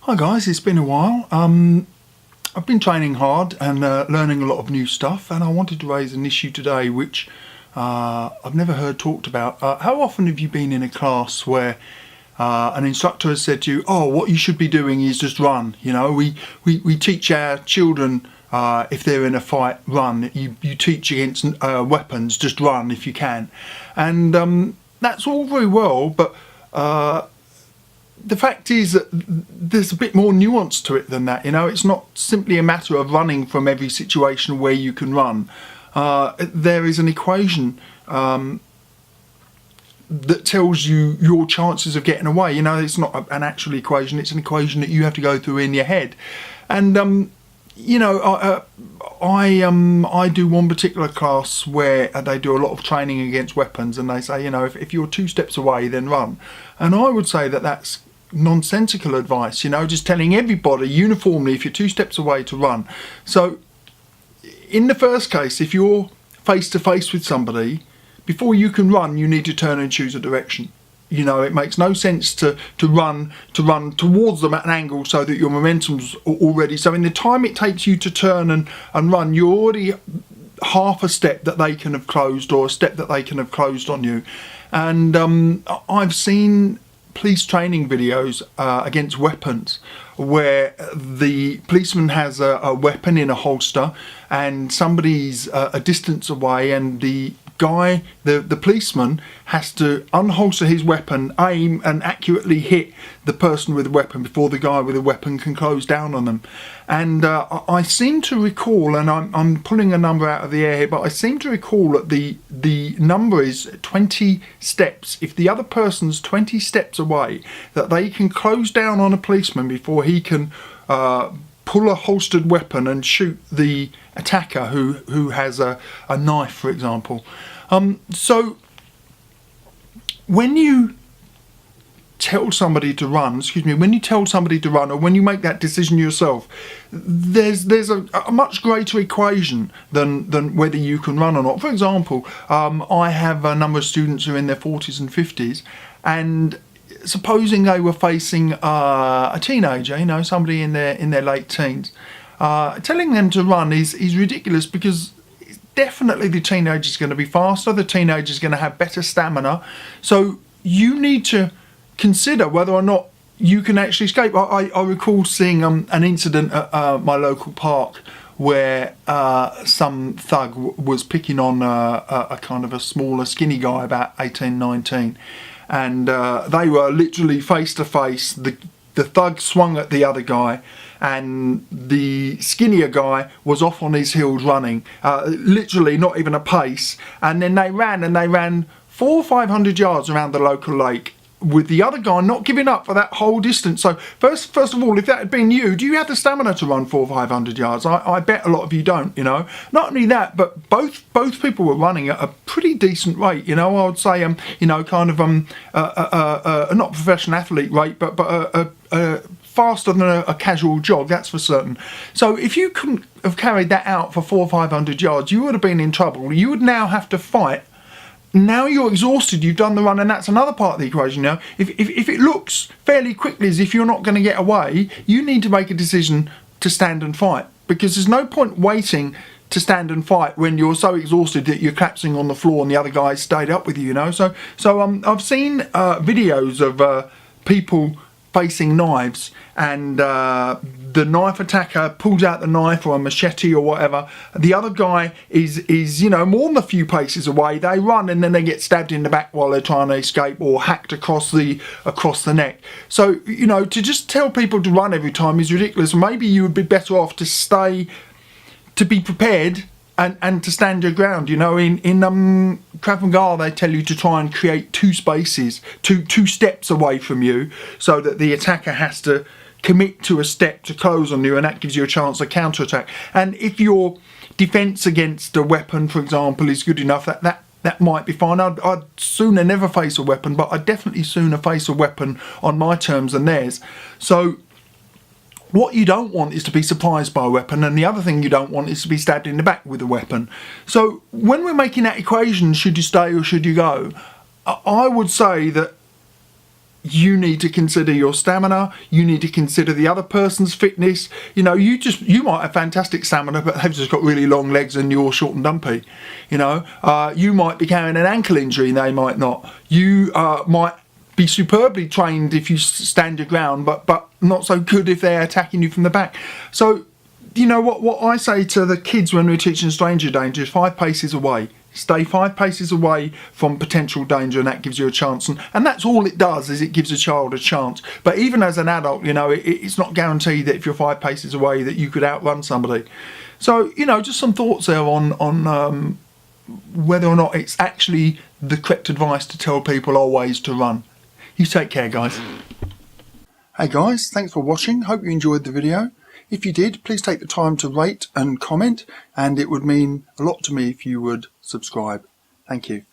Hi guys, it's been a while. I've been training hard and learning a lot of new stuff, and I wanted to raise an issue today which I've never heard talked about. How often have you been in a class where an instructor has said to you, "Oh, what you should be doing is just run"? You know, we teach our children if they're in a fight, run. You teach against weapons, just run if you can, and that's all very well, but the fact is that there's a bit more nuance to it than that. You know, it's not simply a matter of running from every situation where you can run. There is an equation that tells you your chances of getting away. You know, it's not an actual equation, it's an equation that you have to go through in your head. And you know, I do one particular class where they do a lot of training against weapons, and they say, you know, if you're 2 steps away, then run. And I would say that that's nonsensical advice, you know, just telling everybody uniformly if you're 2 steps away to run. So in the first case, if you're face to face with somebody, before you can run, you need to turn and choose a direction. You know, it makes no sense to run towards them at an angle so that your momentum's already. So in the time it takes you to turn and run, you're already half a step that they can have closed, or a step that they can have closed on you. And I've seen police training videos against weapons where the policeman has a weapon in a holster and somebody's a distance away, and the guy, the policeman, has to unholster his weapon, aim and accurately hit the person with the weapon before the guy with the weapon can close down on them. And I seem to recall, and I'm pulling a number out of the air here, but I seem to recall that the number is 20 steps. If the other person's 20 steps away, that they can close down on a policeman before he can pull a holstered weapon and shoot the attacker who has a knife, for example. So when you tell somebody to run, when you tell somebody to run, or when you make that decision yourself, there's a much greater equation than whether you can run or not. For example, I have a number of students who are in their 40s and 50s, and supposing they were facing a teenager, you know, somebody in their late teens, telling them to run is ridiculous, because definitely the teenager's going to be faster, the teenager's going to have better stamina. So you need to consider whether or not you can actually escape. I recall seeing an incident at my local park where some thug was picking on a kind of a smaller, skinny guy, about 18, 19. And they were literally face to face. The thug swung at the other guy, and the skinnier guy was off on his heels running, literally not even a pace. And then they ran 400 or 500 yards around the local lake, with the other guy not giving up for that whole distance. So first of all, if that had been you, do you have the stamina to run 400 or 500 yards? I bet a lot of you don't, you know. Not only that, but both people were running at a pretty decent rate, you know. I would say, you know, kind of not professional athlete rate, but faster than a casual jog, that's for certain. So if you couldn't have carried that out for 400 or 500 yards, you would have been in trouble. You would now have to fight. Now you're exhausted, you've done the run, and that's another part of the equation. Now, if it looks fairly quickly as if you're not going to get away, you need to make a decision to stand and fight, because there's no point waiting to stand and fight when you're so exhausted that you're collapsing on the floor and the other guy stayed up with you, you know. So I've seen videos of people facing knives, and the knife attacker pulls out the knife or a machete or whatever. The other guy is you know, more than a few paces away. They run and then they get stabbed in the back while they're trying to escape, or hacked across the neck. So, you know, to just tell people to run every time is ridiculous. Maybe you would be better off to be prepared and to stand your ground. You know, in Krav Maga, they tell you to try and create 2 spaces, two steps away from you, so that the attacker has to commit to a step to close on you, and that gives you a chance to counterattack. And if your defense against a weapon, for example, is good enough, that might be fine. I'd sooner never face a weapon, but I'd definitely sooner face a weapon on my terms than theirs. So what you don't want is to be surprised by a weapon, and the other thing you don't want is to be stabbed in the back with a weapon. So when we're making that equation, should you stay or should you go, I would say that you need to consider your stamina, you need to consider the other person's fitness. You know, you might have fantastic stamina, but they've just got really long legs and you're short and dumpy. You know, you might be carrying an ankle injury and they might not. You might be superbly trained if you stand your ground, but not so good if they're attacking you from the back. So, you know, what I say to the kids when we're teaching stranger danger is 5 paces away. Stay 5 paces away from potential danger, and that gives you a chance. And that's all it does, is it gives a child a chance. But even as an adult, you know, it's not guaranteed that if you're 5 paces away that you could outrun somebody. So, you know, just some thoughts there on whether or not it's actually the correct advice to tell people always to run. You take care, guys. Hey guys, thanks for watching. Hope you enjoyed the video. If you did, please take the time to rate and comment, and it would mean a lot to me if you would subscribe. Thank you.